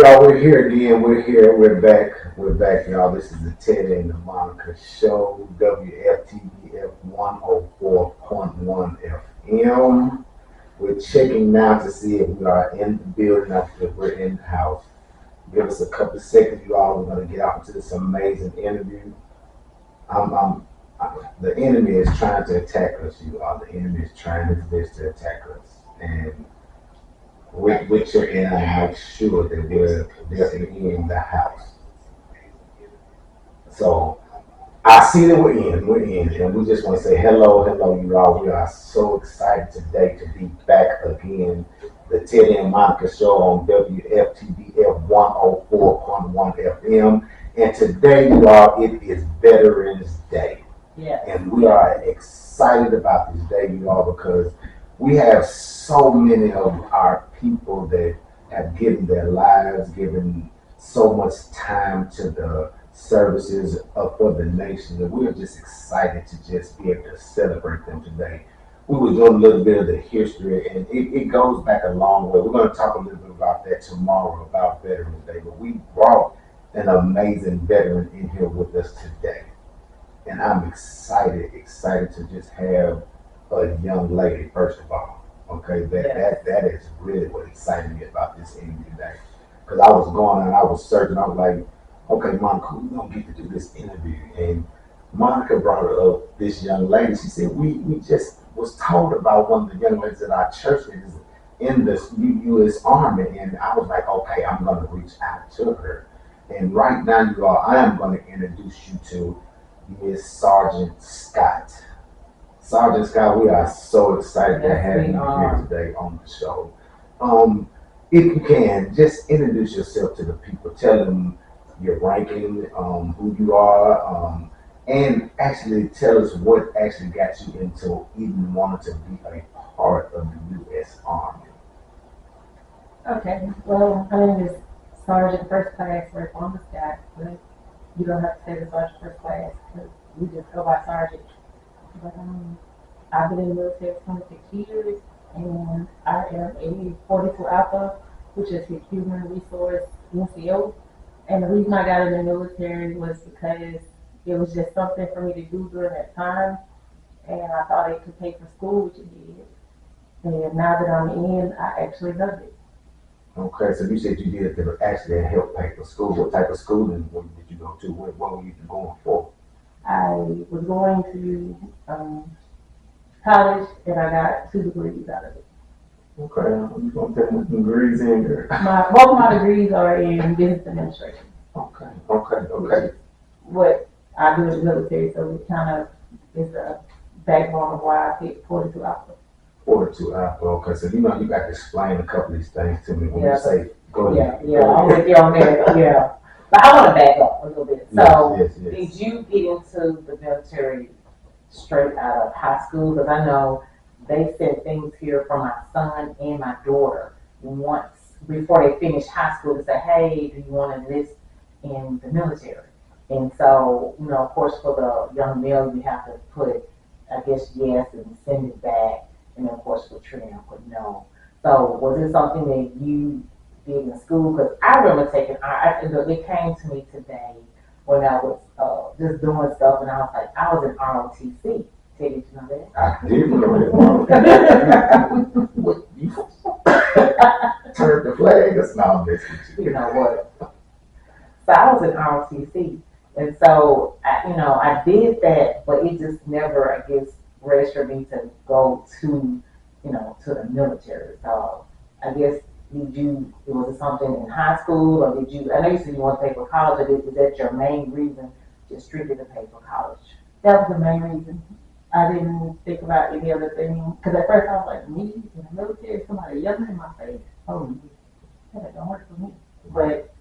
y'all, we're here again. We're here. We're back. We're back, y'all. This is the Teddy and the Monica Show, WFTBF 104.1 FM. We're checking now to see if we are in the building, if we're in the house. Give us a couple of seconds, you all. We're going to get out into this amazing interview. The enemy is trying to attack us, you all. The enemy is trying his best to attack us. And with your end, I make sure that we're definitely in the house. So I see that we're in, and we just want to say hello, you all. We are so excited today to be back again. The Teddy and Monica Show on WFTBF 104.1 FM. And today, you all, it is Veterans Day. Yeah. And we are excited about this day, you all, because we have so many of our people that have given their lives, given so much time to the services for the nation, and we're just excited to just be able to celebrate them today. We were doing a little bit of the history, and it goes back a long way. We're going to talk a little bit about that tomorrow, about Veterans Day, but we brought an amazing veteran in here with us today. And I'm excited to just have a young lady, first of all. Okay, that is really what excited me about this interview today. Because I was going and I was searching, I was like, okay, Monica, we're gonna get to do this interview. And Monica brought up this young lady. She said, we just was told about one of the young ladies at our church that is in the U.S. Army. And I was like, okay, I'm gonna reach out to her. And right now, you all, I am gonna introduce you to Miss Sergeant Scott. Sergeant Scott, we are so excited to have you here today on the show. If you can, just introduce yourself to the people. Tell them your ranking, who you are, and actually tell us what actually got you into even wanting to be a part of the U.S. Army. Okay. Well, my name is Sergeant First Class Reformer Scott, but you don't have to say the Sergeant First Class because we just go by Sergeant. But I've been in the military for 26 years, and I am a 42 Alpha, which is the Human Resource NCO. And the reason I got in the military was because it was just something for me to do during that time, and I thought it could pay for school, which it did. And now that I'm in, I actually love it. Okay, so you said you did it to actually help pay for school. What type of schooling did you go to? What were you going for? I was going to college, and I got 2 degrees out of it. Okay, you gonna take my degrees in there? Both my degrees are in business administration. Okay. Which is what I do in the military, so it kind of is the backbone of why I picked 42 Alpha. 42 Alpha. Okay, so you got to explain a couple of these things to me when you say go ahead. Yeah, I'm with you on that. Yeah, but I want to back up a little bit. So, yes. did you get into the military straight out of high school? Because I know they sent things here for my son and my daughter once before they finish high school to say, hey, do you want to enlist in the military? And so, of course, for the young male, you have to put, I guess, yes and send it back. And then, of course, for Trina, put no. So, was it something that you did in school? Because I remember taking, it came to me today when I was just doing stuff, and I was like, I was in ROTC. Did you know that? I did know that. What, you turned the flag? That's not this. You know what? So I was in ROTC, and so I did that, but it just never, I guess, registered me to go to, to the military. So I guess was it something in high school, or did you? I know you said you want to pay for college. Or is that your main reason, just strictly to pay for college? That was the main reason. I didn't think about any other thing. Because at first I was like, me in the military, somebody yelling in my face. Oh, that don't work for me. But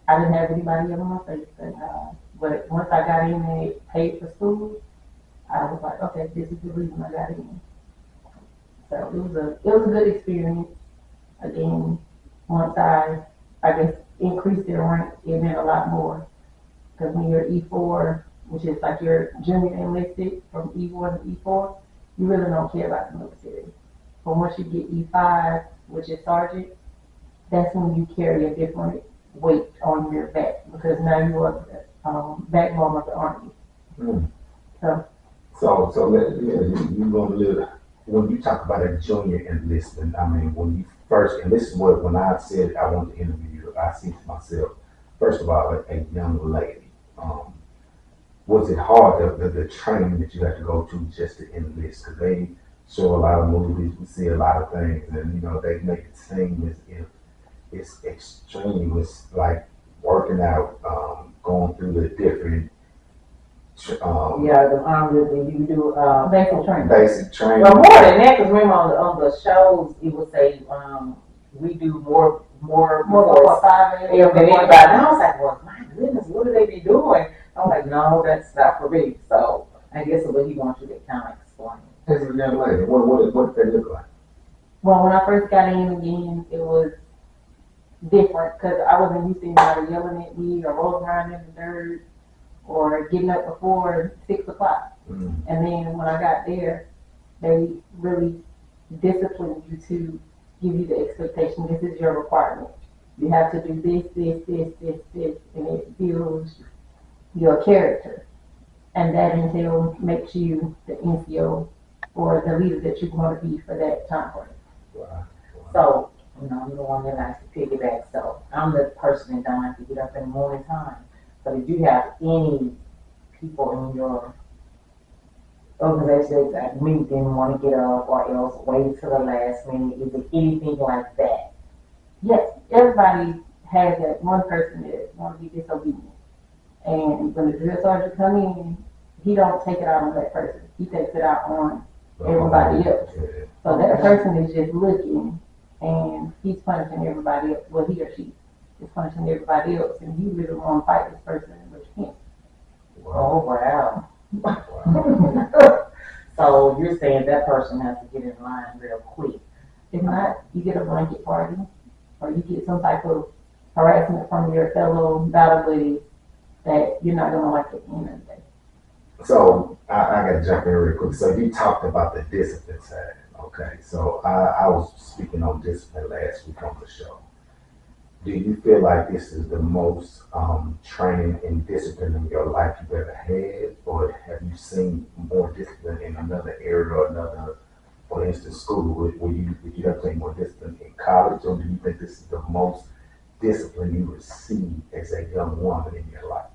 I didn't have anybody yelling in my face. But once I got in and paid for school, I was like, okay, this is the reason I got in. So it was a good experience. Again, once I guess, increased their rank, it meant a lot more. Because when you're E4, which is like your junior enlisted from E1 to E4, you really don't care about the military. But once you get E5, which is sergeant, that's when you carry a different weight on your back because now you are the backbone of the army. Mm. So You gonna live when you talk about a junior enlistment. I mean, when you first, and this is what when I said I want to interview you, I see to myself. First of all, a young lady. Was it hard the training that you had to go to just to enlist? Because they show a lot of movies, we see a lot of things, and they make it seem as if it's extreme. It's like working out, going through the different yeah, the army you do basic training. basic training. Well, more than that, because remember on the shows it would say we do more before 5 a.m. than anybody. And I was like, well, my goodness, what do they be doing? I was like, no, that's not for me. So I guess what he wants you to kind of explain. As a young lady, what did they look like? Well, when I first got in again, it was different because I wasn't used to anybody yelling at me or rolling around in the dirt or getting up before 6 o'clock. Mm. And then when I got there, they really disciplined you to give you the expectation. This is your requirement. You have to do this, and it builds your character. And that entails makes you the NCO or the leader that you want to be for that time frame. Wow. So, I'm the one that likes to piggyback. So I'm the person that don't like to get up in the morning time. So if you have any people in your organization that me didn't want to get up or else wait till the last minute, is it anything like that? Yes, everybody has that one person that want to be disobedient. And when the drill sergeant come in, he don't take it out on that person. He takes it out on everybody else. So that person is just looking and he's punishing everybody else. Well, he or she is punishing everybody else, and you really want to fight this person, but you can't. Wow. Oh, wow. Wow. So you're saying that person has to get in line real quick. If not, you get a blanket party, or you get some type of harassment from your fellow battle buddies that you're not going to like at the end of the day. So I got to jump in real quick. So you talked about the discipline side. Okay. So I was speaking on discipline last week on the show. Do you feel like this is the most training and discipline in your life you've ever had, or have you seen more discipline in another area or another, for instance, school? Would you have seen more discipline in college, or do you think this is the most discipline you received as a young woman in your life?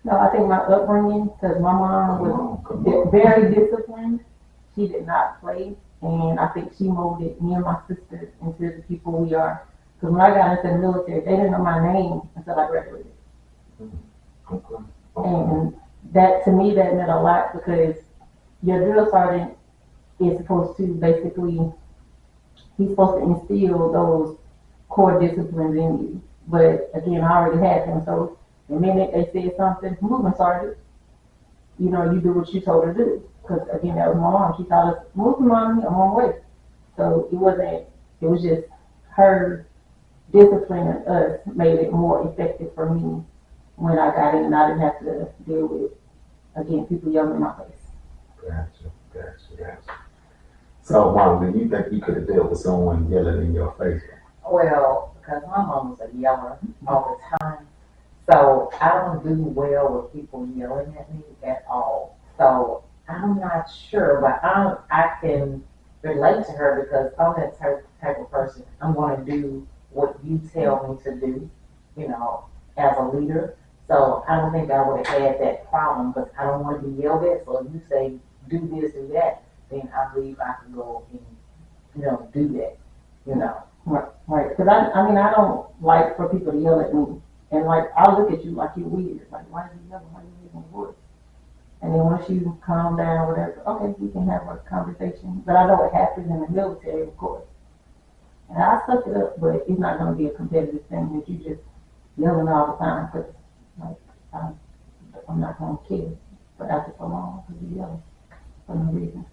No, I think my upbringing, because my mom was very disciplined. She did not play, and I think she molded me and my sisters into the people we are. Because when I got into the military, they didn't know my name until I graduated. Okay. And that, to me, that meant a lot because your drill sergeant is supposed to basically, he's supposed to instill those core disciplines in you. But again, I already had them, so the minute they said something, movement sergeant, you do what you told her to do. Because again, that was my mom. She taught us, move, mommy, I'm on my way. So it was just her disciplining us made it more effective for me when I got in and I didn't have to deal with, again, people yelling in my face. Gotcha. So, Mom, do you think you could have dealt with someone yelling in your face? Well, because my mom was a yeller all the time. So I don't do well with people yelling at me at all. So I'm not sure, but I can relate to her because I'm that type of person. I'm going to do what you tell me to do, as a leader. So I don't think I would have had that problem, but I don't want to be yelled at. So if you say do this, do that, then I believe I can go and do that. Right. Because I don't like for people to yell at me. And I'll look at you like you're weird. Like, why are you yelling? Why are you using voice? And then once you calm down, whatever, okay, we can have a conversation. But I know what happens in the military, of course. And I suck it up, but it's not going to be a competitive thing that you just yelling all the time. Because, I'm not going to care. But after so long, because you yelling for no reason.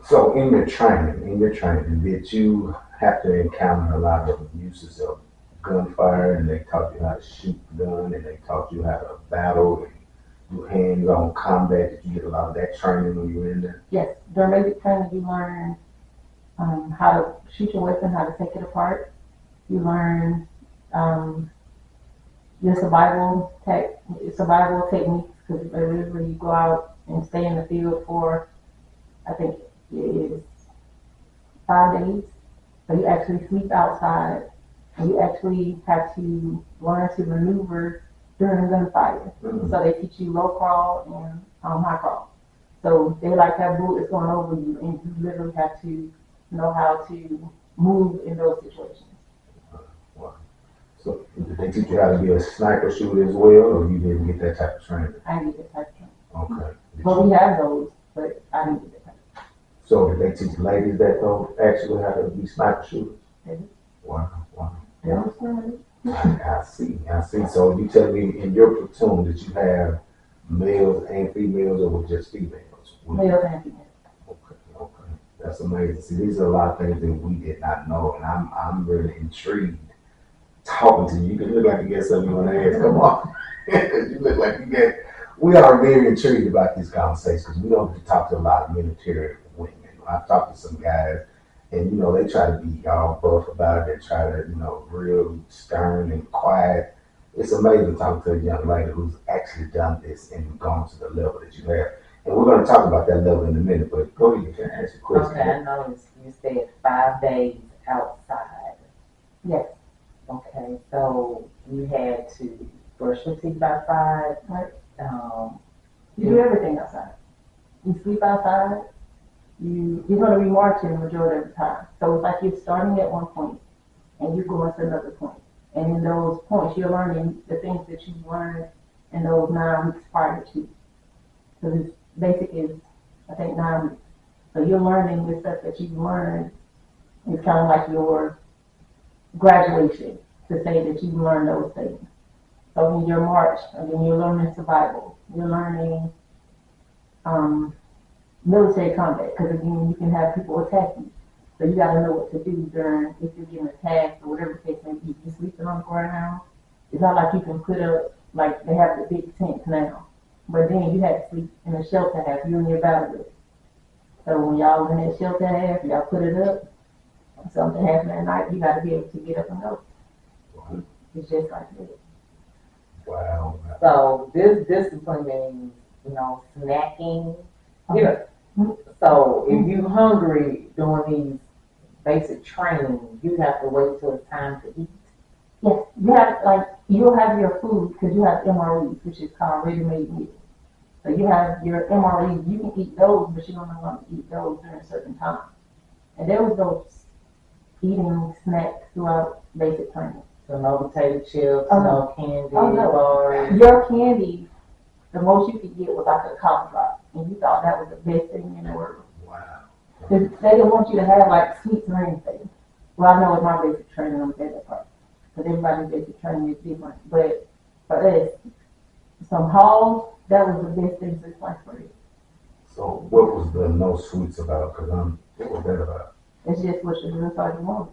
So in your training, did you have to encounter a lot of uses of gunfire, and they taught you how to shoot the gun, and they taught you how to battle and do hands-on combat? Did you get a lot of that training when you were in there? Yes, during basic training, you learn how to shoot your weapon, how to take it apart. You learn your survival techniques, because literally you go out and stay in the field for, I think it is 5 days. So you actually sleep outside, and you actually have to learn to maneuver during gunfire. Mm-hmm. So they teach you low crawl and high crawl. So they like have bullets going over you, and you literally have to know how to move in those situations. Wow. So did they teach you how to be a sniper shooter as well, or you didn't get that type of training? I didn't get that type of training. Okay. But we have those, but I didn't get that type So did they teach ladies that though actually how to be sniper shooters? Mhm. Wow, wow. You understand? I see, I see. So you tell me in your platoon that you have males and females, or with just females? Males and females. Okay, okay. That's amazing. See, these are a lot of things that we did not know, and I'm really intrigued talking to you. You can look like you got something you want to ask. Come on. You look like you get. We are very intrigued about these conversations because we don't get to talk to a lot of military women. I've talked to some guys, and they try to be all buff about it. They try to, real stern and quiet. It's amazing talking to a young lady who's actually done this and gone to the level that you have. And we're going to talk about that level in a minute. But go ahead, you can ask a question. Okay, I noticed you said 5 days outside. Yes. Okay, so you had to brush your teeth outside. Right. You do everything outside. You sleep outside. You're going to be marching the majority of the time. So it's like you're starting at one point and you're going to another point. And in those points, you're learning the things that you've learned in those 9 weeks prior to. Because it's basically, I think, 9 weeks. So you're learning the stuff that you've learned. It's kind of like your graduation to say that you've learned those things. So in your march, again, you're learning survival. You're learning military combat, because again, you can have people attack you. So you got to know what to do during, if you're getting attacked or whatever the case may be. If you're sleeping on the ground, it's not like you can put up, like they have the big tent now. But then you have to sleep in a shelter half, you and your battery. So when y'all in that shelter half, y'all put it up, something happened at night, you got to be able to get up and go. It's just like that. Wow. So this discipline means, snacking. So if you're hungry during these basic training, you have to wait till it's time to eat. Yes, you'll have your food because you have MREs, which is called ready-made meals. So you have your MREs, you can eat those, but you don't want to eat those during a certain time. And there was those eating snacks throughout basic training. So no potato chips, no candy, bars. Your candy, the most you could get was like a cough drop, and you thought that was the best thing in the world. Wow. They didn't want you to have like sweets or anything. Well, I know with my basic training, I'm that part, because everybody's basic training is different. But for us, some halls, that was the best thing since sliced bread. So what was the no sweets about? Because what was that about? It's just what you're doing so you want.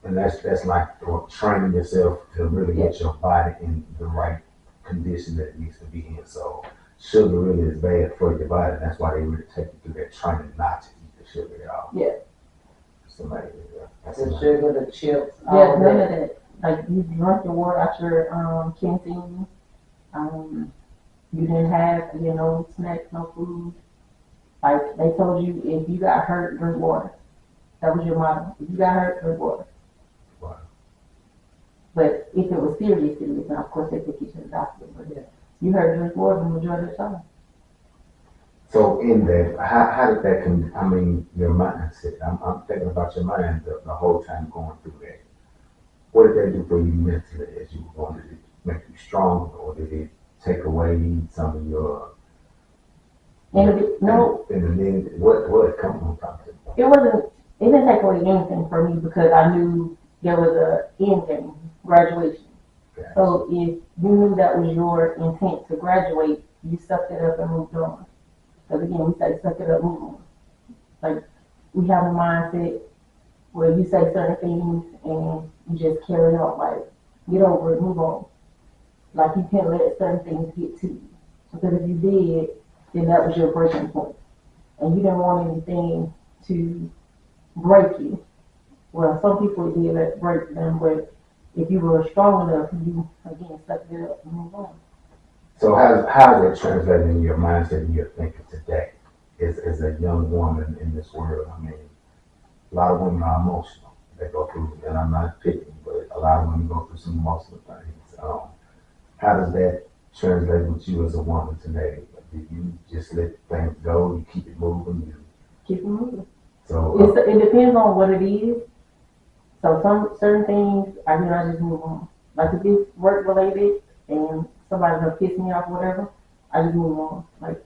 And that's like training yourself to really get your body in the right condition that it needs to be in. So sugar really is bad for your body. That's why they really take you through that training not to eat the sugar at all. Yeah. It's amazing. That's the amazing. Sugar, the chips. Yeah, none of that. Like you drunk your water out your canteen. You didn't have no snacks, no food. Like they told you, if you got hurt, drink water. That was your motto. If you got hurt, drink water. Wow. But if it was serious, now of course they took you to the doctor. But yeah, you heard drink water the majority of the time. So in that, how did that your mindset? I'm thinking about your mind the whole time going through that. What did that do for you mentally as you were going? Did it make you stronger, or did it take away some of your? No. And then what? Come on, talk to me. It wasn't. It didn't take away anything for me because I knew there was a end game, graduation. Okay. So if you knew that was your intent to graduate, you sucked it up and moved on. Because again, we say suck it up, move on. Like we have a mindset where you say certain things and you just carry on, like get over it, move on. Like you can't let certain things get to you. Because if you did, then that was your breaking point. And you didn't want anything to break you. Well, some people it did break them, but if you were strong enough, you again suck it up and move on. So how's that translating in your mindset and your thinking today as a young woman in this world? I mean, a lot of women are emotional. They go through, and I'm not picking, but a lot of women go through some emotional things. How does that translate with you as a woman today? Do you just let things go? You keep it moving? Keep it moving. So, It depends on what it is. So some certain things, I just move on. Like if it's work related and somebody's gonna piss me off, or whatever, I just move on. Like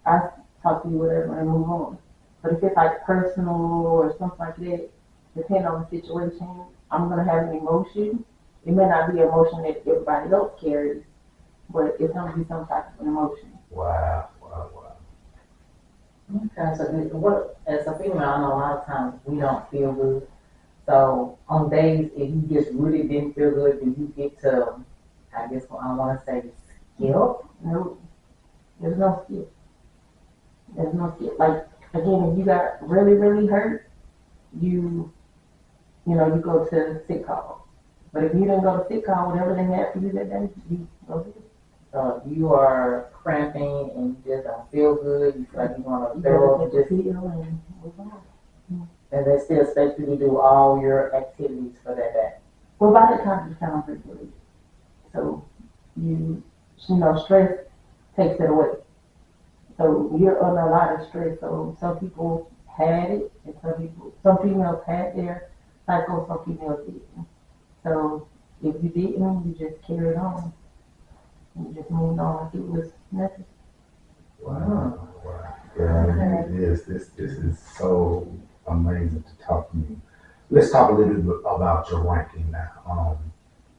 I talk to you, whatever, and move on. But if it's like personal or something like that, depending on the situation, I'm gonna have an emotion. It may not be an emotion that everybody else carries, but it's gonna be some type of emotion. wow, wow, wow. Okay, so what as a female, I know a lot of times we don't feel good. So on days if you just really didn't feel good, do you get to, I guess I want to say skip? No, there's no skip. There's no skip. Like again, if you got really really hurt, you you go to sick call. But if you didn't go to sick call, whatever they had for you that day, you go to it. So if you are cramping and you just don't feel good, you feel like you want to throw up, just heal and move on. And they still expect you to do all your activities for that day. Well, by the time you kind of regulate, so stress takes it away. So you're under a lot of stress. So some people had it, and some females had their cycle, some females didn't. So if you didn't, you just carried on. You just moved on like it was nothing. Wow, wow. Yeah, it is. This is so amazing to talk to you. Let's talk a little bit about your ranking now.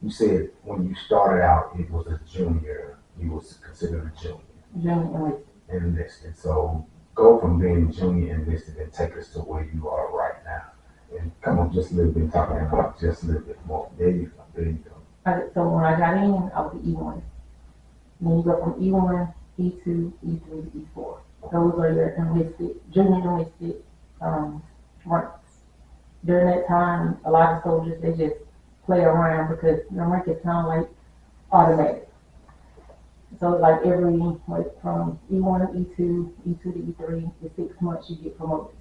You said when you started out, it was a junior. You was considered a junior. Junior enlisted. So go from being junior enlisted and take us to where you are right now. And come on, just a little bit talking about just a little bit more. There you go. There you go. Alright, so when I got in, I was the E1. Then you go from E1, E2, E3, E4. Those are your enlisted, junior enlisted ranks. During that time, a lot of soldiers, they just play around because your rank is kind of like automatic. So like from E1 to E2, E2 to E3, in 6 months you get promoted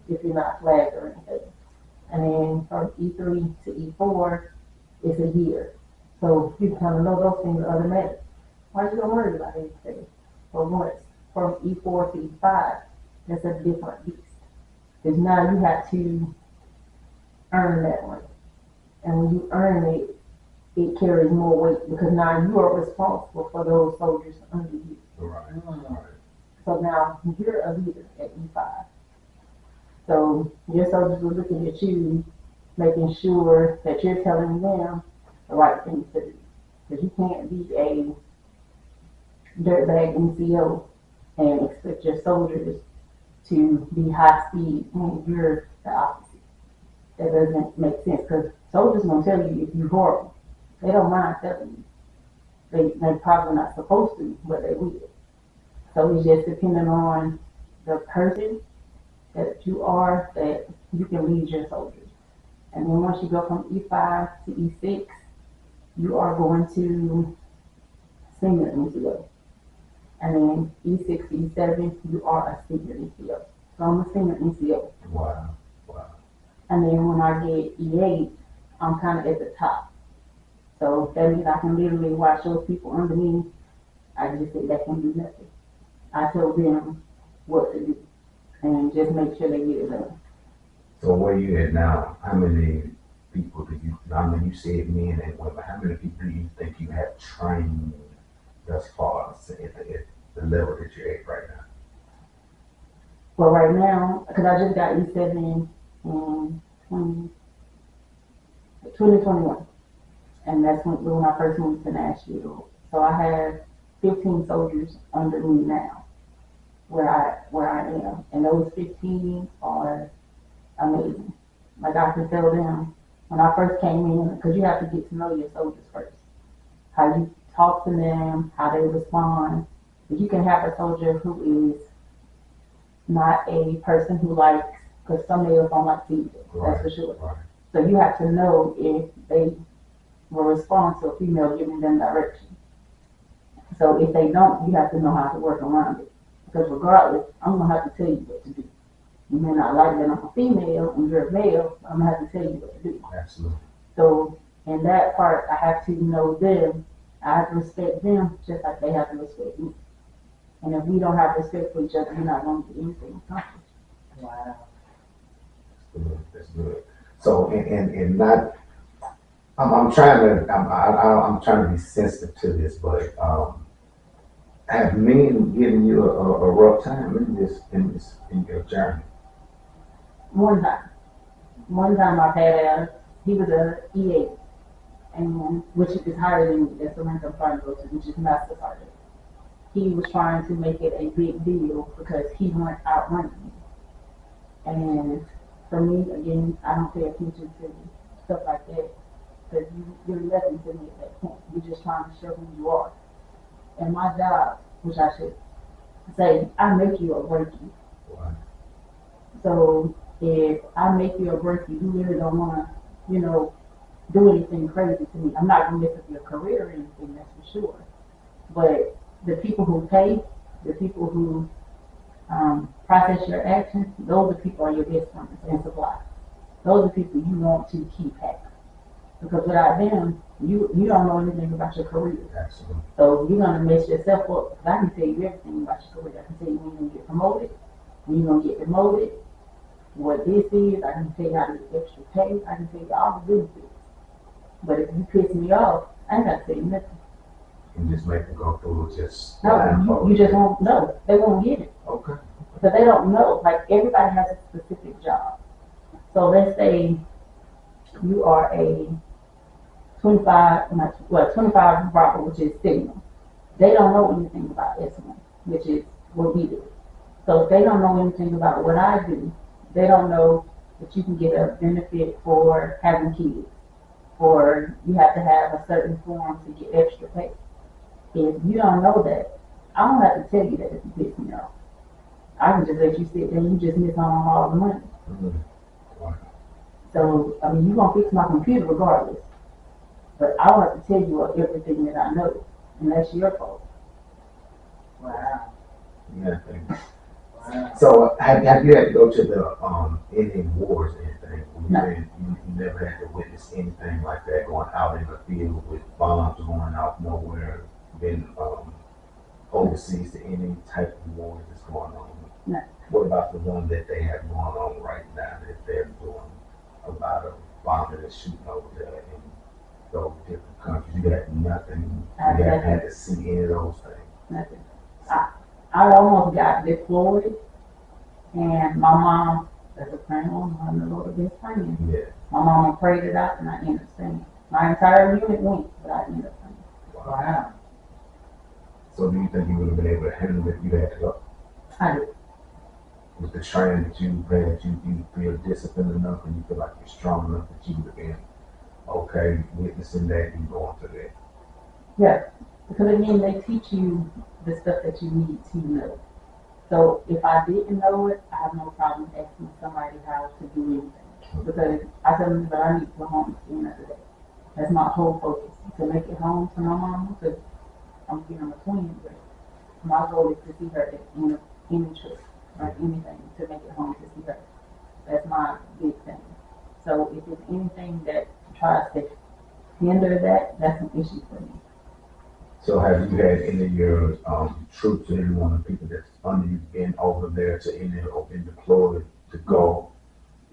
if you're not flagged or anything. And then from E3 to E4, it's a year. So you kind of know those things are automatic. Why are you gonna worry about anything? But once from E4 to E5, that's a different beast. Because now you have to earn that one. And when you earn it, it carries more weight because now you are responsible for those soldiers under you. Right. Right. So now you're a leader at E5. So your soldiers are looking at you, making sure that you're telling them the right things to do. Because you can't be a dirtbag NCO and expect your soldiers to be high speed when you're the opposite. That doesn't make sense because soldiers gonna tell you if you're horrible. They don't mind telling you. They're probably not supposed to, but they will. So it's just depending on the person that you are that you can lead your soldiers. And then once you go from E5 to E6, you are going to senior NCO. And then E6 to E7, you are a senior NCO. So I'm a senior NCO. Wow. Wow. And then when I get E8, I'm kind of at the top. So that means I can literally watch those people under me. I just sit back and do nothing. I tell them what to do and just make sure they get it done. So where you at now? How many people do you? I mean, you said men and women. How many people do you think you have trained thus far at the level that you're at right now? Well, right now, because I just got E7 in 2021, and that's when I first moved to Nashville. So I have 15 soldiers under me now, where I am, and those 15 are amazing. Like I can tell them when I first came in, because you have to get to know your soldiers first, how you talk to them, how they respond. If you can have a soldier who is not a person who likes, because some males don't like people, right, that's for sure. Right. So you have to know if they will respond to a female giving them direction. So if they don't, you have to know how to work around it. Because regardless, I'm gonna have to tell you what to do. You may not like that I'm a female and you're a male, but I'm gonna have to tell you what to do. Absolutely. So in that part, I have to know them. I have to respect them just like they have to respect me. And if we don't have respect for each other, we're not gonna get anything accomplished. Wow. That's good. So, and not, I'm trying to, I'm trying to be sensitive to this, but, have men given you a rough time in your journey? One time, one time I've had he was a EA, and which is higher than me. That's the rank I'm trying to go to, which is master sergeant. He was trying to make it a big deal because he went outrunning me. And for me, again, I don't pay attention to stuff like that because you're nothing to me at that point. You're just trying to show who you are. And my job, which I should say, I make you or break you. Wow. So if I make you or break you, you really don't want to, do anything crazy to me. I'm not going to mess up your career or anything, that's for sure. But the people who pay, the people who process your actions, those are people are your best friends and supply. Those are people you want to keep happy. Because without them, you don't know anything about your career. Absolutely. So you're gonna mess yourself up. Because I can tell you everything about your career. I can tell you when you're gonna get promoted, when you're gonna get demoted, what this is. I can tell you how to get extra pay. I can tell you all the benefits. But if you piss me off, I ain't gotta tell you nothing. And just make them go through just No, you just won't know. They won't get it. Okay. Because they don't know. Like everybody has a specific job. So let's say you are a 25 Bravo, which is signal. They don't know anything about S1, which is what we do. So if they don't know anything about what I do, they don't know that you can get a benefit for having kids, or you have to have a certain form to get extra pay. If you don't know that, I don't have to tell you that if you piss me off. I can just let you sit there and you just miss on all the money. Mm-hmm. Wow. So, I mean, you're going to fix my computer regardless. But I don't have to tell you everything that I know, and that's your fault. Wow. Yeah. Wow. So have you had to go to the any wars or anything? No. You never had to witness anything like that going out in the field with bombs going out nowhere, been overseas to any type of wars that's going on. No. What about the one that they have going on right now that they're doing a lot of bombing and shooting over there in those different countries? You got nothing. You haven't had to see any of those things. Nothing. I almost got deployed, and my mom, as a praying woman, I'm the Lord best friend. Yeah. My mama prayed it out, and I ended up staying. My entire unit went, but I ended up staying. Wow. So do you think you would have been able to handle it if you had to go? I did. With the training that you've had, you feel disciplined enough and you feel like you're strong enough that you would have been okay witnessing that and going through that. Yeah, because again, they teach you the stuff that you need to know. So if I didn't know it, I have no problem asking somebody how to do anything. Because I tell them that I need to go home at the end of the day. That's my whole focus, to make it home to my mama, because I'm a twin, but my goal is to see her at any trip or anything, to make it home to see her. That's my big thing. So if it's anything that tries to hinder that, that's an issue for me. So have you had any of your troops or any one of the people that's under you been over there to any or been deployed to go?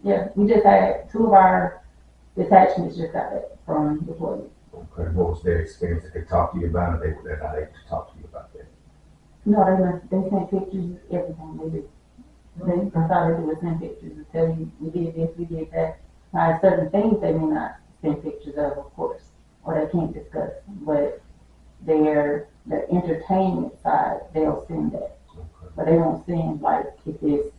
Yeah, we just had 2 of our detachments just got back from deployment. Okay, what was their experience? Did they talk to you about it? They're not able to talk to you about that. No, they sent pictures, everything they did. That's all they do is send pictures and tell you, we did this, we did that. Now, certain things they may not send pictures of course, or they can't discuss. But the entertainment side, they'll send that. Okay. But they won't send, like, if it's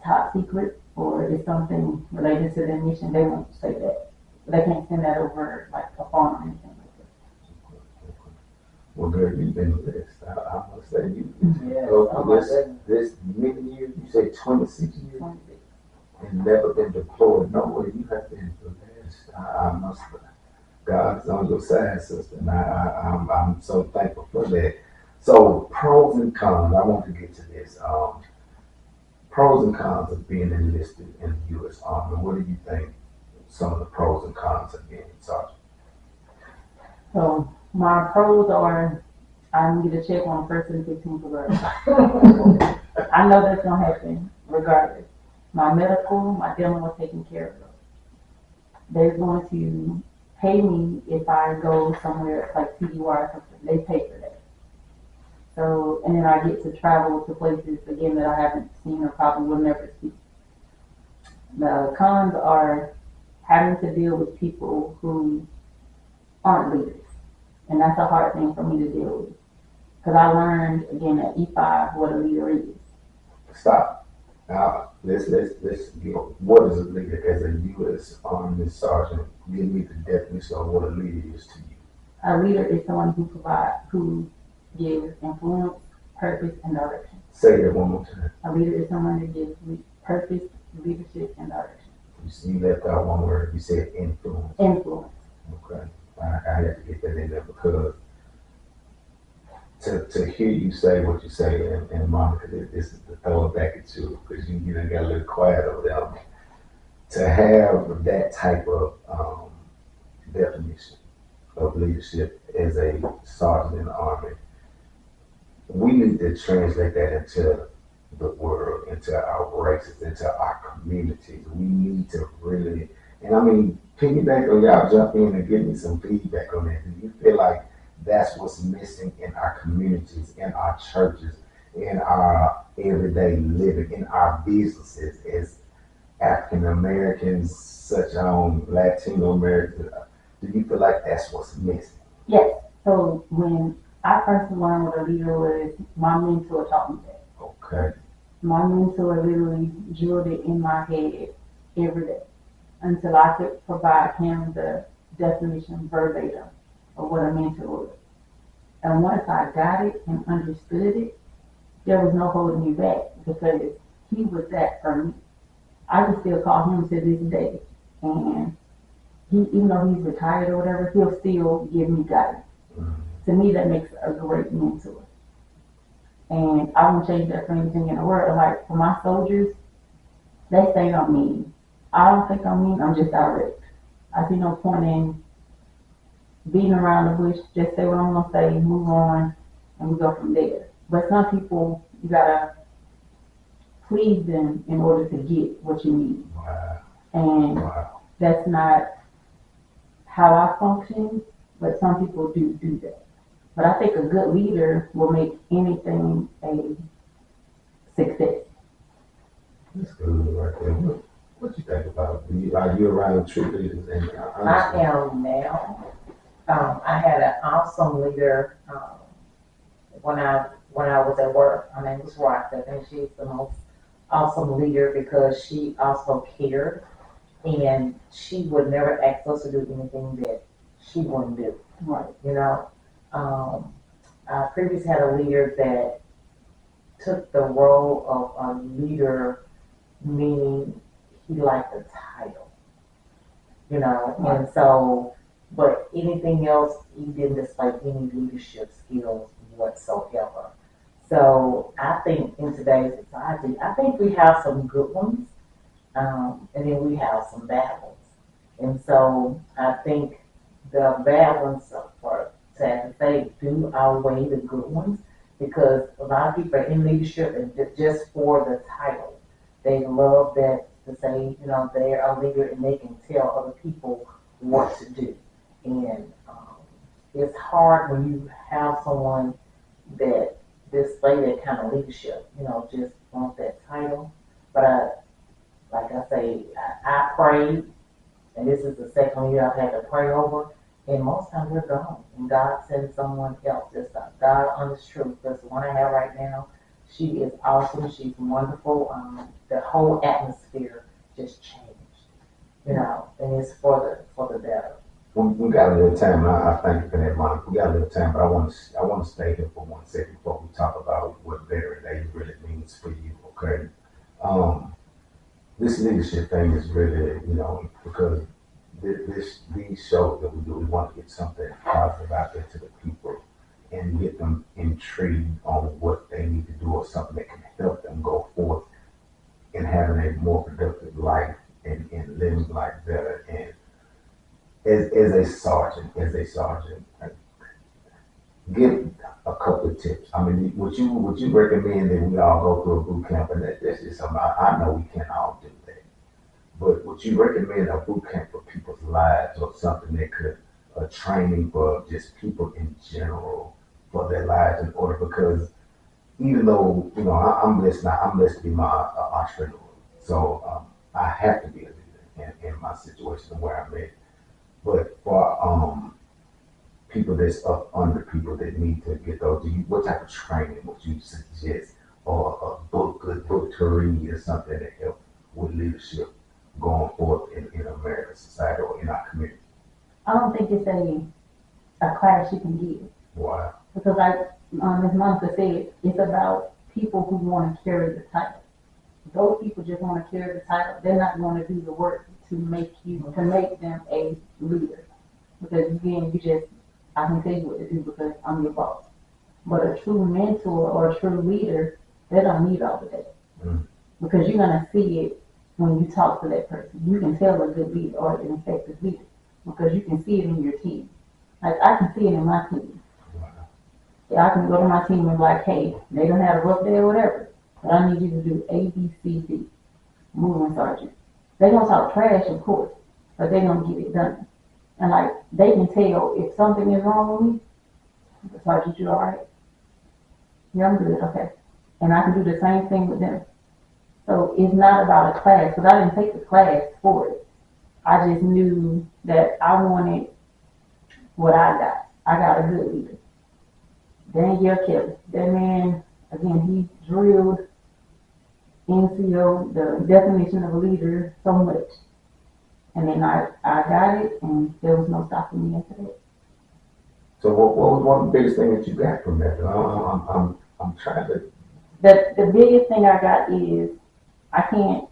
top secret or it's something related to their mission, they won't say that. They can't send that over, like, a phone or anything like that. Okay. Well, girl, you've been blessed. I must say, you Yeah. go Oh through my this goodness. many years. You say 26 years 26. and never been deployed nowhere. You have been blessed. I must God's on your side, sister, and I'm so thankful for that. So pros and cons. I want to get to this. Pros and cons of being enlisted in the U.S. Army. What do you think some of the pros and cons of being sergeant? So my pros are I can get a check on the first and 15th of August. I know that's gonna happen regardless. My medical, my dental are taken care of. They're going to pay me if I go somewhere like CUI or something. They pay for that. So, and then I get to travel to places again that I haven't seen or probably will never see. The cons are having to deal with people who aren't leaders. And that's a hard thing for me to deal with. Because I learned again at E5 what a leader is. Stop. Now let's get what is a leader as a U.S. Army sergeant? Give me the definition of what a leader is to you. A leader is someone who gives influence, purpose, and direction. Say that one more time. A leader is someone that gives purpose, leadership, and direction. You left out one word. You said influence. Influence. Okay. I had to get that in there because to hear you say what you say, and Monica, this is to throw it back at you because you done got a little quiet over there. To have that type of definition of leadership as a sergeant in the army, we need to translate that into the world, into our races, into our communities. We need to really, and I mean, piggyback on y'all, jump in and give me some feedback on that. Do you feel like that's what's missing in our communities, in our churches, in our everyday living, in our businesses as African Americans, such Latino Americans? Do you feel like that's what's missing? Yes. So when I first learned what a leader was, my mentor taught me that. Okay. My mentor literally drilled it in my head every day until I could provide him the definition verbatim of what a mentor was. And once I got it and understood it, there was no holding me back because he was that for me. I can still call him to this day. And he, even though he's retired or whatever, he'll still give me guidance. Mm-hmm. To me, that makes a great mentor. And I won't change that for anything in the world. Like for my soldiers, they think I'm mean. I don't think I'm mean, I'm just direct. I see no point in beating around the bush, just say what I'm gonna say, move on, and we go from there. But some people, you gotta please them in order to get what you need. Wow. And Wow. that's not how I function, but some people do that. But I think a good leader will make anything a success. That's good right there. What you think about it? Are you around true leaders? And I am now. I had an awesome leader when I was at work. Her name was Rox. I think she's the most awesome leader because she also cared, and she would never ask us to do anything that she wouldn't do. Right. You know, I previously had a leader that took the role of a leader, meaning he liked the title. And so, but anything else, he didn't display any leadership skills whatsoever. So I think in today's society, I think we have some good ones, and then we have some bad ones. And so I think the bad ones, for sad to say, do outweigh the good ones because a lot of people are in leadership and just for the title. They love that to say, they're a leader and they can tell other people what to do. And it's hard when you have someone that display that kind of leadership, just want that title. But like I say, I prayed, and this is the second year I've had to pray over, and most times they're gone, and God sends someone else. It's God honest truth. That's the one I have right now. She is awesome. She's wonderful. The whole atmosphere just changed, and it's for the better. we got a little time. I thank you for that, Monica. We got a little time, but I want to stay here for 1 second before we talk about what Veteran Day really means for you. Okay. This leadership thing is really, because these shows that we do, we want to get something positive out there to the people and get them intrigued on what they need to do or something that can help them go forth in having a more productive life and living life better. And as a sergeant, give a couple of tips. I mean, would you recommend that we all go through a boot camp? And that's just something I know we can't all do that. But would you recommend a boot camp for people's lives or something that could a training for just people in general for their lives in order? Because even though I'm blessed now, I'm blessed to be my entrepreneur. So I have to be a leader in my situation where I'm at. But for people that's up under people that need to get those, what type of training would you suggest, or good book to read or something to help with leadership going forth in American society or in our community? I don't think it's a class you can give Wow. because like Ms. Monica said, it's about people who want to carry the title. Those people just want to carry the title. They're not going to do the work to make them a leader. Because again, I can tell you what to do because I'm your boss. But a true mentor or a true leader, they don't need all of that. Mm. Because you're gonna see it when you talk to that person. You can tell a good leader or an effective leader because you can see it in your team. Like I can see it in my team. Wow. Yeah, I can go to my team and be like, hey, they don't have a rough day or whatever, but I need you to do A, B, C, D. Moving sergeant. They gonna talk trash, of course, but they gonna get it done. And like they can tell if something is wrong with me. Sergeant, you all right? Yeah, I'm good. Okay. And I can do the same thing with them. So it's not about a class, because I didn't take the class for it. I just knew that I wanted what I got. I got a good leader. Daniel Kelly. That man, again, he drilled NCO, the definition of a leader, so much. And then I got it, and there was no stopping me after that. So what was one of the biggest things that you got from that? I'm trying to. The biggest thing I got is I can't.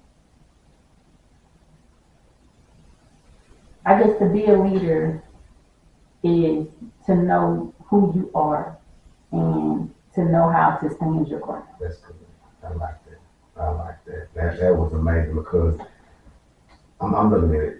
I guess to be a leader is to know who you are and to know how to stand your ground. That's good. I like that. I like that. That was amazing because I'm looking at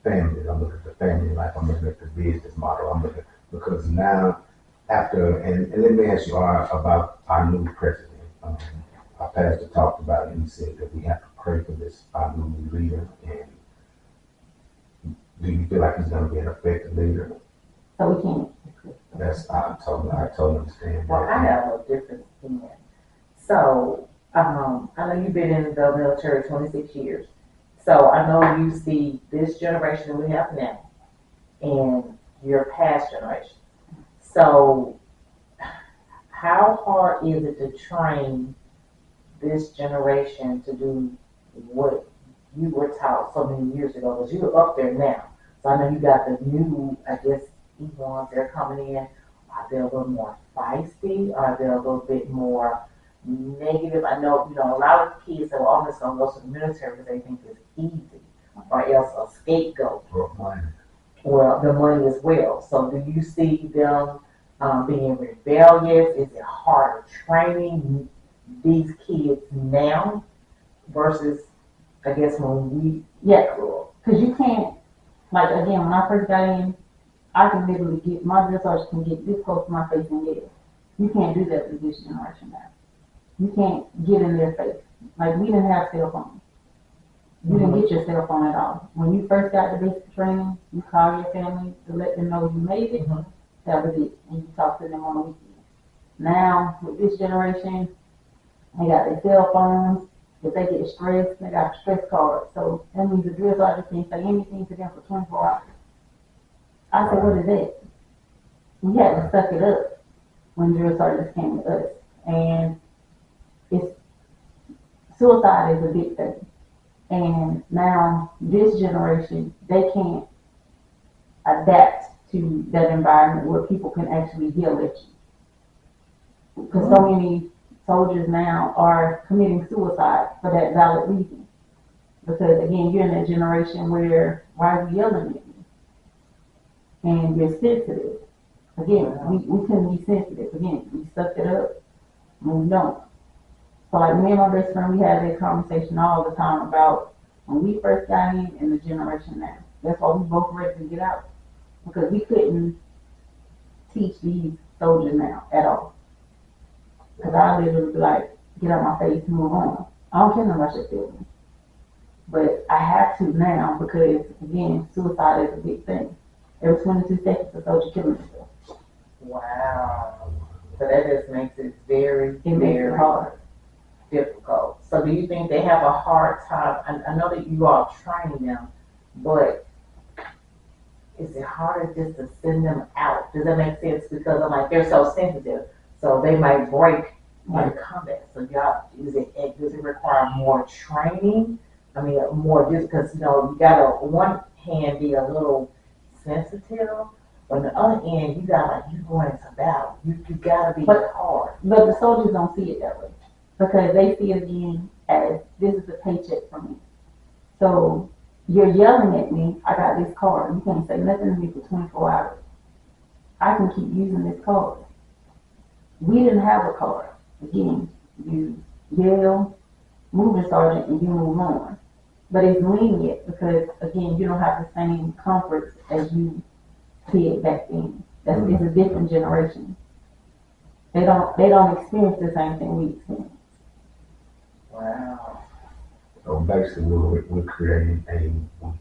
families. I'm looking at the family life. I'm looking at the business model. I'm looking because now and let me ask you about our new president. Our pastor talked about it and he said that we have to pray for this our new leader. And do you feel like he's going to be an effective leader? So we can't. I totally understand. Well, I have a different opinion. So, I know you've been in the military 26 years. So I know you see this generation that we have now and your past generation. So how hard is it to train this generation to do what you were taught so many years ago? Because you're up there now. So I know you got the new, I guess, ones they're coming in. Are they a little more feisty? Are they a little bit more negative? I know, a lot of kids that are almost going to go to the military because they think it's easy or else a scapegoat. Well, the money as well. So do you see them being rebellious? Is it harder training these kids now versus, I guess, when we grew up? Because you can't, like, again, when I first got in, I can literally my drill sergeant can get this close to my face and yell. You can't do that with this generation now. You can't get in their face. Like, we didn't have cell phones. You didn't get your cell phone at all. When you first got the basic training, you call your family to let them know you made it. That was it. And you talk to them on the weekend. Now, with this generation, they got their cell phones. If they get stressed, they got a stress card. So that means the drill sergeant can say anything to them for 24 hours. I said, what is that? We had to suck it up when drill sergeants came to us. And suicide is a big thing. And now this generation, they can't adapt to that environment where people can actually yell at you. Because so many soldiers now are committing suicide for that valid reason. Because again, you're in that generation where why are you yelling at me? And you're sensitive. Again, we couldn't be sensitive. Again, we sucked it up, moved on. So like me and my best friend, we had that conversation all the time about when we first got in and the generation now. That's why we both ready to get out. Because we couldn't teach these soldiers now at all. Because I literally be like, get out my face, move on. I don't care about your feelings. But I have to now because, again, suicide is a big thing. Every 22 seconds, a soldier killing himself. Wow. So that just makes it very, It makes very it hard. difficult. So do you think they have a hard time? I know that you are training them, but is it harder just to send them out? Does that make sense? Because I'm like, they're so sensitive, so they might break in combat. So y'all, does it require more training? I mean, more just because, you gotta, on one hand, be a little sensitive, but on the other end, you got like, you going into battle. You gotta be hard. But the soldiers don't see it that way because they see it again as this is a paycheck for me. So you're yelling at me. I got this card. You can't say nothing to me for 24 hours. I can keep using this card. We didn't have a card. Again, you yell, move the sergeant, and you move on. But it's lenient because, again, you don't have the same comforts as you did back then. It's a different generation. They don't experience the same thing we experience. Wow. So basically, we're creating a weak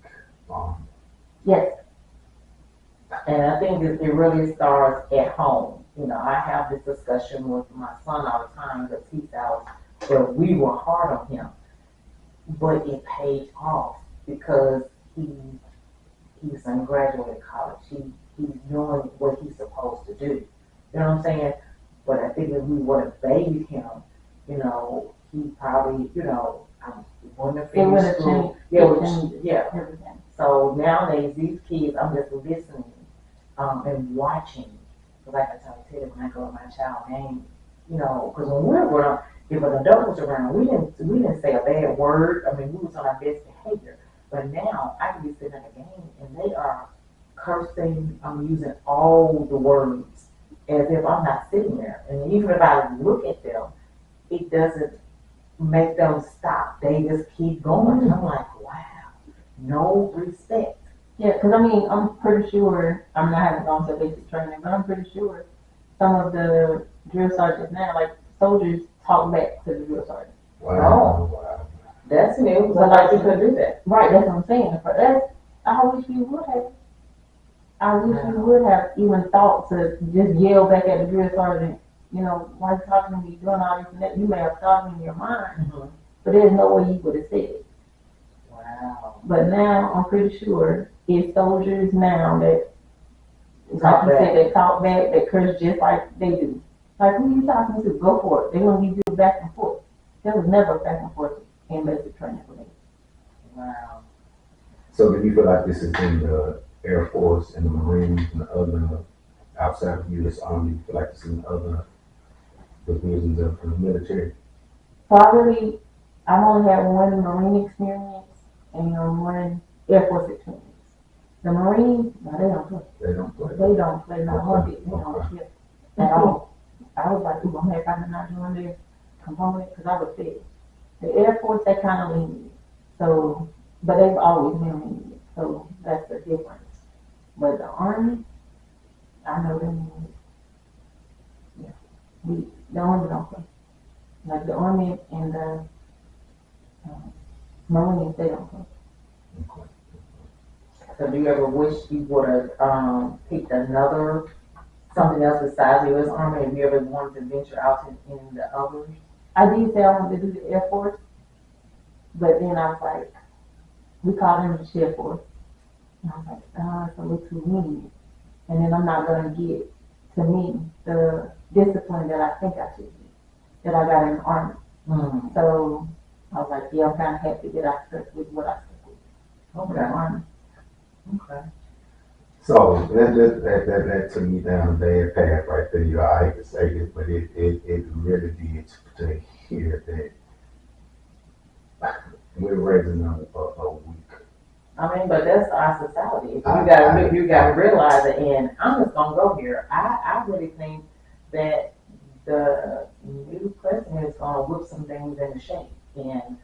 Yes. And I think it really starts at home. I have this discussion with my son all the time because he's out, but we were hard on him. But it paid off because he's in graduate college. He's doing what he's supposed to do. You know what I'm saying? But I think if we would have bathed him, he probably, wouldn't have It would have finished school. changed. Yeah. Everything. So nowadays, these kids, I'm just listening and watching. Like I tell Ted when I go to my child game, because when we were growing up, if an adult was around, we didn't say a bad word. I mean, we was on our best behavior. But now I can be sitting at a game and they are cursing. I'm using all the words as if I'm not sitting there. And even if I look at them, it doesn't make them stop. They just keep going. And I'm like, wow, no respect. Yeah, because I mean, I'm pretty sure, I haven't gone to basic training, but I'm pretty sure some of the drill sergeants now, like soldiers, talk back to the drill sergeant. Wow. That's new. But like you could do that. Right, that's what I'm saying. For us, I wish you would have. I wish you would have even thought to just yell back at the drill sergeant, why you talking to me, doing all this and that. You may have thought in your mind, but there's no way you would have said it. Wow. But now, I'm pretty sure it's soldiers now that, like you said, they talk back, they curse just like they do. Like, who you talking to? Go for it. They're going to give you back and forth. There was never back and forth in basic training for me. Wow. So do you feel like this is in the Air Force and the Marines and the other outside of the U.S. Army? You feel like this is in other divisions of the military? So I've only had one Marine experience and one Air Force experience. The Marines, no, they don't play. They don't play. They don't play no one bit. They don't play at all. I was like, I'm happy I'm not doing this component because I was sick. The Air Force, they kind of lenient. So, but they've always been lenient. So that's the difference. But the Army, I know them. Yeah. The Army don't play. Like the Army and the Marines, they don't play. Okay. So do you ever wish you would have picked something else besides the U.S. Army? Have you ever wanted to venture out in the others? I did say I wanted to do the Air Force, but then I was like, we called them the Shell Force. And I was like, it's a little too lenient. And then I'm not going to get, to me, the discipline that I think I should get, that I got in the Army. Mm. So I was like, yeah, I'm kind of happy that I stuck with what I stuck with. Okay. The Army. Okay. So that took me down a bad path right there. I hate to say this, but it really did to hear that we're raising our society. I- You gotta realize it. And I'm just gonna go here. I really think that the new president is gonna whip some things into shape. And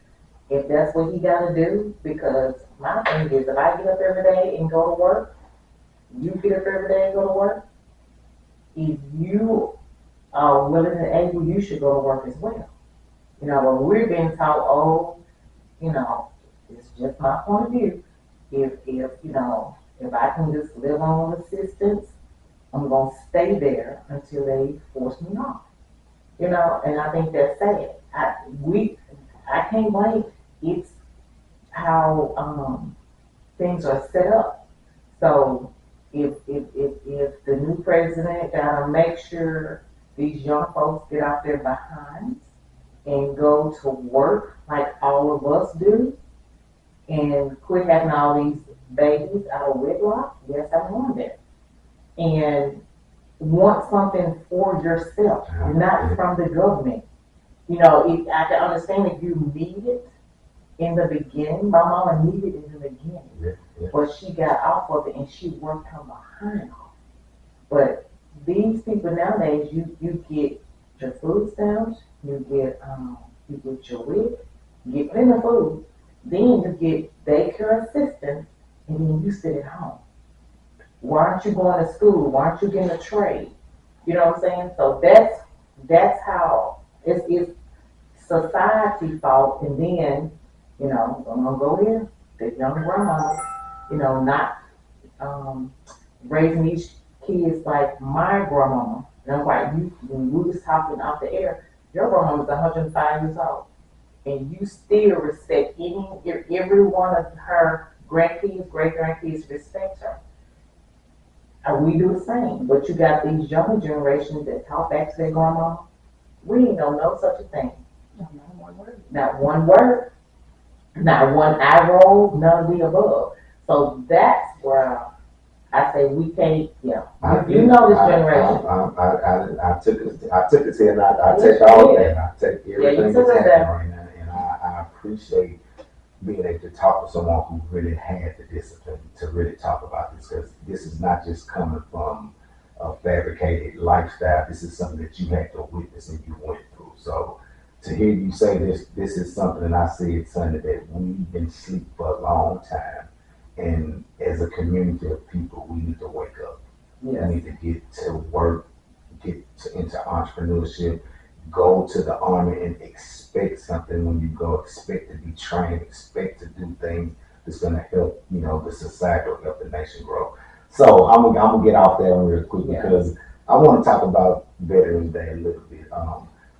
if that's what he gotta do, because my thing is, if I get up every day and go to work, you get up every day and go to work. If you are willing and able, you should go to work as well. You know, when we're being taught, oh, you know, it's just my point of view. If you know, if I can just live on assistance, I'm gonna stay there until they force me off. You know, and I think that's sad. I can't blame it. It's how things are set up. So if the new president gotta make sure these young folks get out their behinds and go to work like all of us do and quit having all these babies out of wedlock, yes, I'm on there. And want something for yourself, not from the government. You know, I can understand if you need it in the beginning. My mama needed it in the beginning, but she got off of it and she worked her behind off. But these people nowadays, you get your food stamps, you get your WIC, you get plenty of food, then you get daycare assistance, and then you sit at home. Why aren't you going to school? Why aren't you getting a trade? You know what I'm saying? So that's how it's society fault, and then I'm gonna go here. The young grandma, not raising these kids like my grandmama. And I'm like, when we was talking off the air, your grandma was 105 years old, and you still respect every one of her grandkids, great grandkids respect her. And we do the same, but you got these younger generations that talk back to their grandma. We ain't know no such a thing. No, not one word. Not one word, not one eye roll, none of the above. So that's where I say we can't, you know this generation. I took it and I take all that. I take everything took that's it there. happening right now, and I appreciate being able to talk to someone who really had the discipline to really talk about this, because this is not just coming from a fabricated lifestyle. This is something that you had to witness and you went through. So to hear you say this is something, and I see it's something that we've been asleep for a long time. And as a community of people, we need to wake up. Yes. We need to get to work, into entrepreneurship, go to the army and expect something when you go, expect to be trained, expect to do things that's going to help, the society or help the nation grow. So I'm gonna get off that one real quick because I want to talk about Veterans Day a little bit.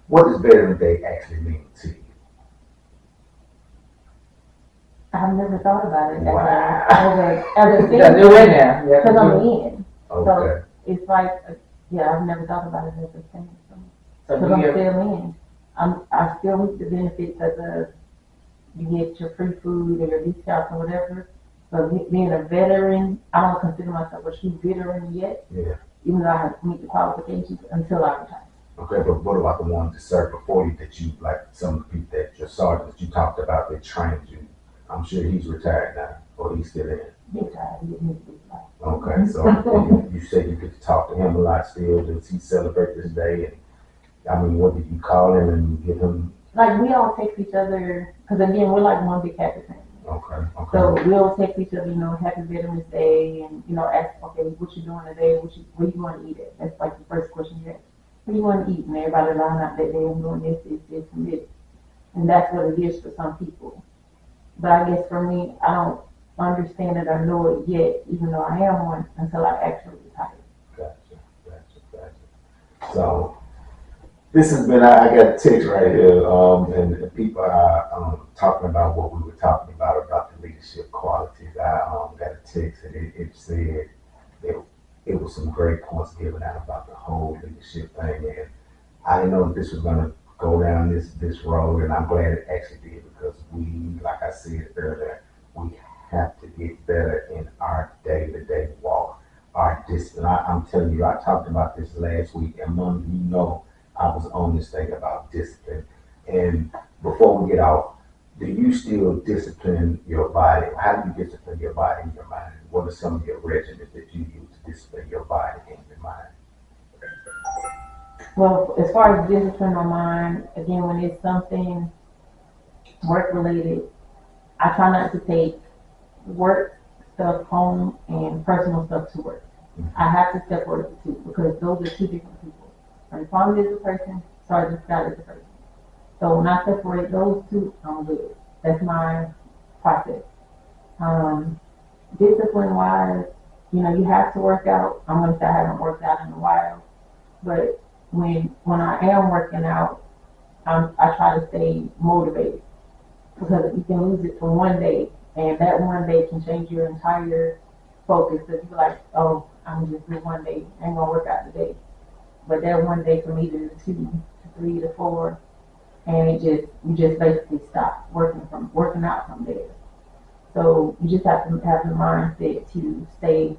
What does Veterans Day actually mean to you? I've never thought about it Wow. as a thing. Because you're in there. Because I'm in. Okay. So it's like, I've never thought about it as a thing. So Because I'm still in. I still reap the benefits of you get your free food or your discounts or whatever. But being a veteran, I don't consider myself a true veteran yet. Yeah. Even though I have to meet the qualifications until I retire. Okay, but what about the ones that served before you, that you, like some of the people that your sergeants you talked about that trained you? I'm sure he's retired now, or he's still in. He's retired. He didn't need to. Okay, so you said you get to talk to him a lot still. Does he celebrate this day? And I mean, what did you call him and give him? Like, we all text each other, because again, we're like one big happy family. Okay. So we all text each other, Happy Veterans Day, and, ask, okay, what you doing today? Where you want to eat at? That's like the first question you ask. What do you want to eat? And everybody line up that day, I'm doing this, and this. And that's what it is for some people. But I guess for me, I don't understand it or know it yet, even though I am one, until I actually retire. Gotcha. So this has been, I got a text right here, and people are talking about what we were talking about the leadership qualities. I got a text, and it said that it was some great points given out about the whole leadership thing, and I didn't know if this was going to go down this road, and I'm glad it actually did, because we, like I said earlier, we have to get better in our day-to-day walk, our discipline. I'm telling you, I talked about this last week, and Mom, I was on this thing about discipline. And before we get off, do you still discipline your body? How do you discipline your body and your mind? What are some of your regimens that you use to discipline your body and your mind? Well, as far as discipline my mind, again, when it's something work related, I try not to take work stuff home and personal stuff to work. I have to separate the two because those are two different people. Right? Farm is a person, Sergeant Scott is a person. So when I separate those two, I'm good. That's my process. Um, Discipline wise, you have to work out. I'm gonna say I haven't worked out in a while, but when I am working out, I try to stay motivated because you can lose it for one day, and that one day can change your entire focus. Because you're like, oh, I'm just do one day, I ain't gonna work out today, but that one day for me to do 2 to 3 to 4, and you just basically stop working out from there. So you just have to have the mindset to stay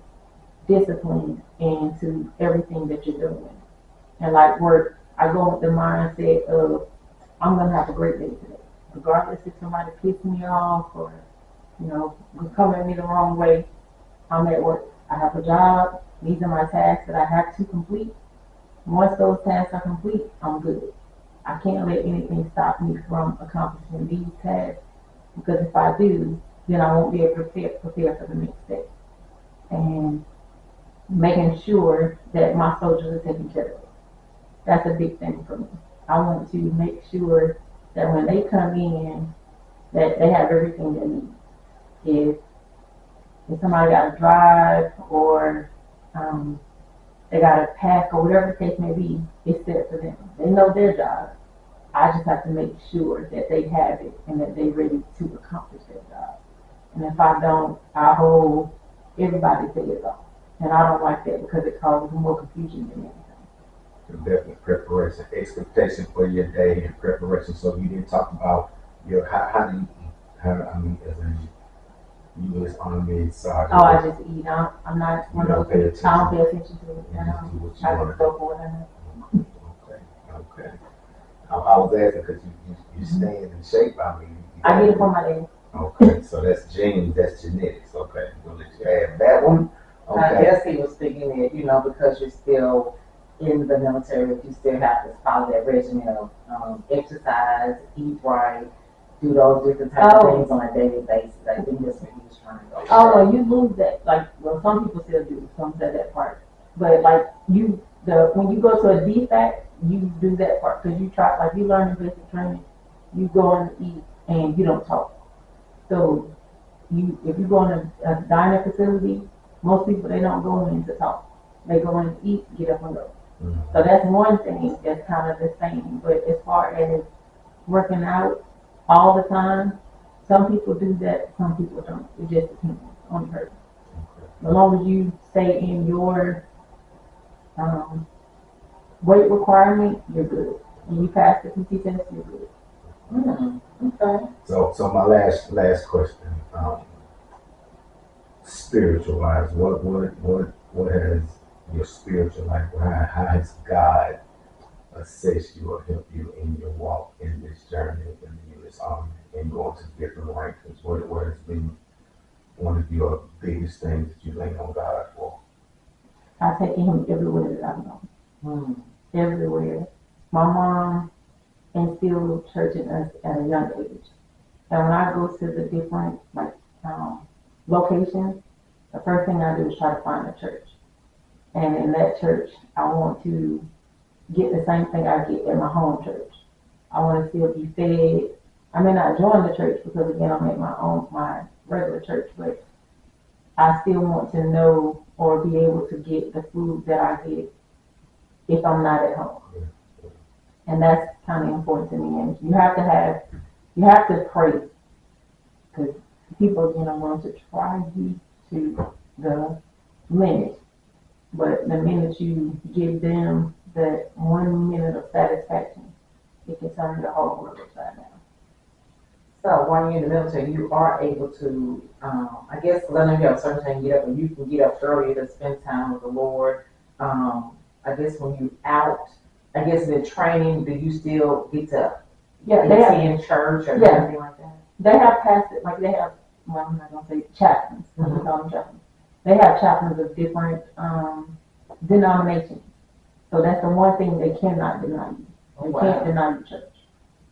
disciplined into everything that you're doing. And like work, I go with the mindset of I'm gonna have a great day today, regardless if somebody pisses me off or come at me the wrong way. I'm at work. I have a job. These are my tasks that I have to complete. Once those tasks are complete, I'm good. I can't let anything stop me from accomplishing these tasks because if I do, then I won't be able to prepare for the next day. And making sure that my soldiers are taken care of. That's a big thing for me. I want to make sure that when they come in, that they have everything they need. If somebody got to drive or they got to pack or whatever the case may be, it's set for them. They know their job. I just have to make sure that they have it and that they're ready to accomplish their job. And if I don't, I hold everybody's head off. And I don't like that because it causes more confusion than anything. Definitely preparation, expectation for your day and preparation. So you didn't talk about how do you eat? I mean, as a U.S. Army sergeant. Oh, I just eat. I'm not one of those people. I don't pay attention to it. You just do what you I want just to go do. for it. Okay, okay. I was asking because you staying in shape. I mean, I get it from my dad. Okay, so that's genes, that's genetics. Okay, I'm gonna let you add that one. I Okay. guess he was thinking that, because you're still in the military, you still have to follow that regimen of exercise, eat right, do those different types of things on a daily basis. I think that's what he was trying to go with. Oh, well, you lose that. Some people still do. Some say that part. But when you go to a DFAC, you do that part because you try, you learn in basic training, you go and eat and you don't talk. So if you go in a dining facility, most people they don't go in to talk. They go in to eat, get up and go. Mm-hmm. So that's one thing that's kind of the same. But as far as working out all the time, some people do that, some people don't. It just depends on the person. As long as you stay in your weight requirement, you're good. When you pass the PT test, you're good. Okay. So my last question, spiritual wise, what has your spiritual life? How has God assist you or help you in your walk in this journey in the U.S. Army and going to different ranks? What has been one of your biggest things that you lean on God for? I've taken him everywhere that I've gone. Everywhere. My mom instilled church in us at a young age. And when I go to the different locations, the first thing I do is try to find a church. And in that church, I want to get the same thing I get at my home church. I want to still be fed. I may not join the church because again I'm at my regular church, but I still want to know or be able to get the food that I get if I'm not at home. And that's kind of important to me. And you have to pray because people are going to try you to the limit. But the minute you give them that 1 minute of satisfaction, it can turn the whole world upside down. So while you're in the military, you are able to, I guess, let them have certain time you get up, and you can get up earlier to spend time with the Lord. I guess when you out, I guess in training, do you still get to attend church or anything like that? They have pastors, they have, well, I'm not gonna say chaplains, we call them chaplains. they have chaplains of different denominations. So that's the one thing they cannot deny you. They can't deny the church.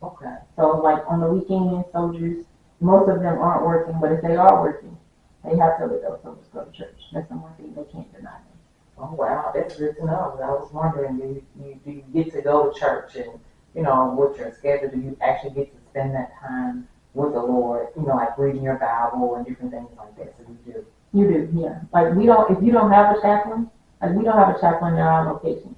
Okay. So like on the weekend, soldiers, most of them aren't working, but if they are working, they have to let those soldiers go to church. That's the one thing they can't deny them. Oh wow, that's good to know. I was wondering, do you get to go to church and with your schedule, do you actually get to spend that time with the Lord? Like reading your Bible and different things like that. So you do. You do, yeah. Like we don't, if you don't have a chaplain, like we don't have a chaplain in our location.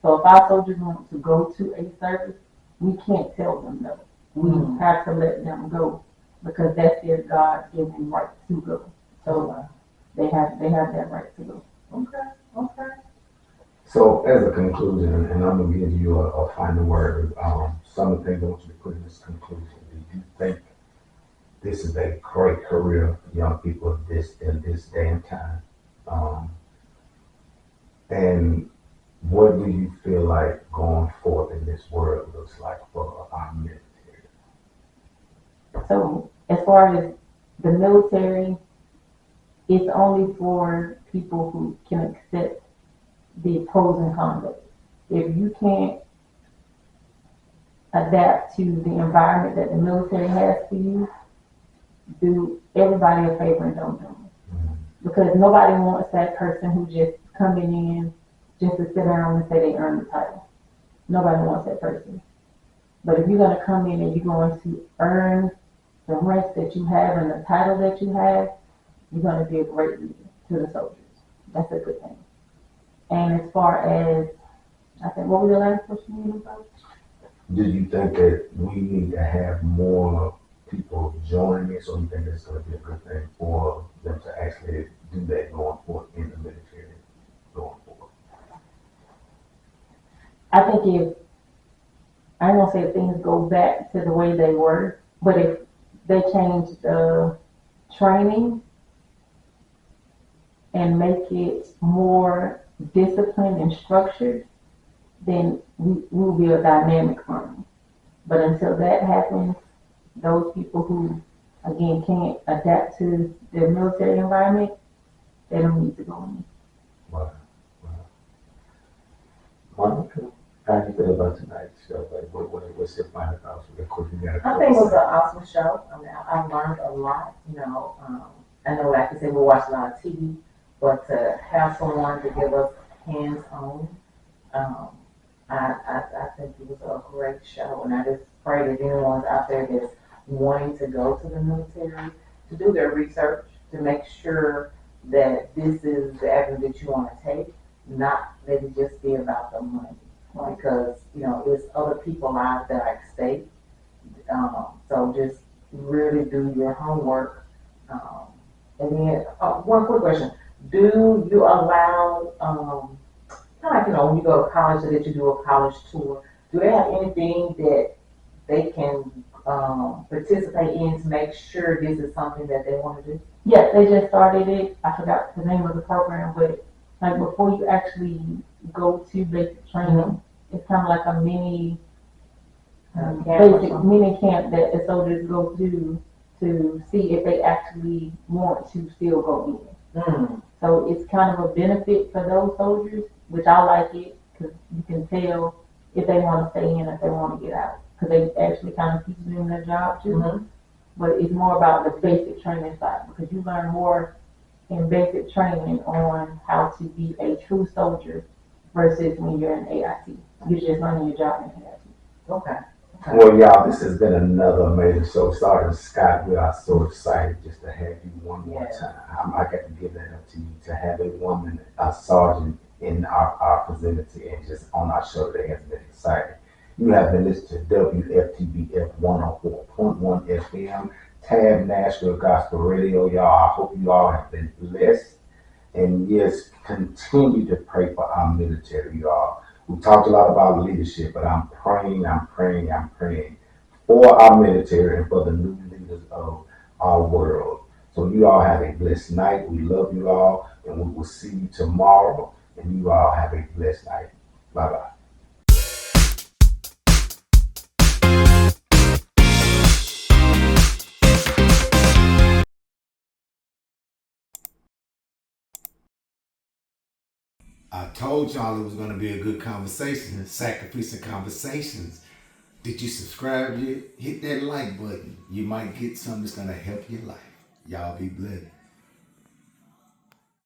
So if our soldiers want to go to a service, we can't tell them no. We have to let them go because that's their God-given right to go. So they have that right to go. Okay. Okay. So as a conclusion, and I'm gonna give you a final word, some of the things I want you to put in this conclusion. Do you think this is a great career for young people in this day and time? And what do you feel like going forth in this world looks like for our military? So as far as the military, it's only for people who can accept the pros and cons of it. If you can't adapt to the environment that the military has for you, do everybody a favor and don't join. Because nobody wants that person who just coming in just to sit down and say they earned the title. Nobody wants that person. But if you're going to come in and you're going to earn the ranks that you have and the title that you have, you're going to be a great leader to the soldiers. That's a good thing. And as far as, I think, what was your last question? Do you think that we need to have more people join this, or you think it's going to be a good thing for them to actually do that going forward in the military going forward? I think if, I don't say if things go back to the way they were, but if they change the training and make it more disciplined and structured, then we will be a dynamic army. But until that happens, those people who, again, can't adapt to the military environment, they don't need to go in. Wow. Monica, how do you feel about tonight's show? Like, what's your final thoughts? Of course, you got I think it was an awesome show. I mean, I learned a lot. I know, like I said, we watch a lot of TV, but to have someone to give us hands-on, I think it was a great show, and I just pray that anyone's out there that's wanting to go to the military to do their research to make sure that this is the avenue that you want to take, not that it just be about the money, because it's other people's lives that are at stake. So just really do your homework. And then one quick question: do you allow kind of like, when you go to college, so that you do a college tour, do they have anything that they can participate in to make sure this is something that they want to do? Yes, they just started it. I forgot the name of the program, but like before you actually go to basic training, it's kind of like a mini basic mini camp that the soldiers go to see if they actually want to still go in. So it's kind of a benefit for those soldiers, which I like it because you can tell if they want to stay in, if they want to get out, because they actually kind of teach them their job too. But it's more about the basic training side, because you learn more in basic training on how to be a true soldier versus when you're in AIT. You're just learning your job in AIT. Okay. Well, y'all, this has been another amazing show. Sergeant Scott, we are so excited just to have you one more time. I got to give that up to you, to have a woman, a sergeant in our vicinity and just on our show today has been exciting. You have been listening to WFTBF 104.1 FM, Tab Nashville Gospel Radio, y'all. I hope you all have been blessed. And yes, continue to pray for our military, y'all. We talked a lot about leadership, but I'm praying for our military and for the new leaders of our world. So you all have a blessed night. We love you all, and we will see you tomorrow. And you all have a blessed night. Bye-bye. I told y'all it was going to be a good conversation, sacrificial conversations. Did you subscribe yet? Hit that like button. You might get something that's going to help your life. Y'all be blessed.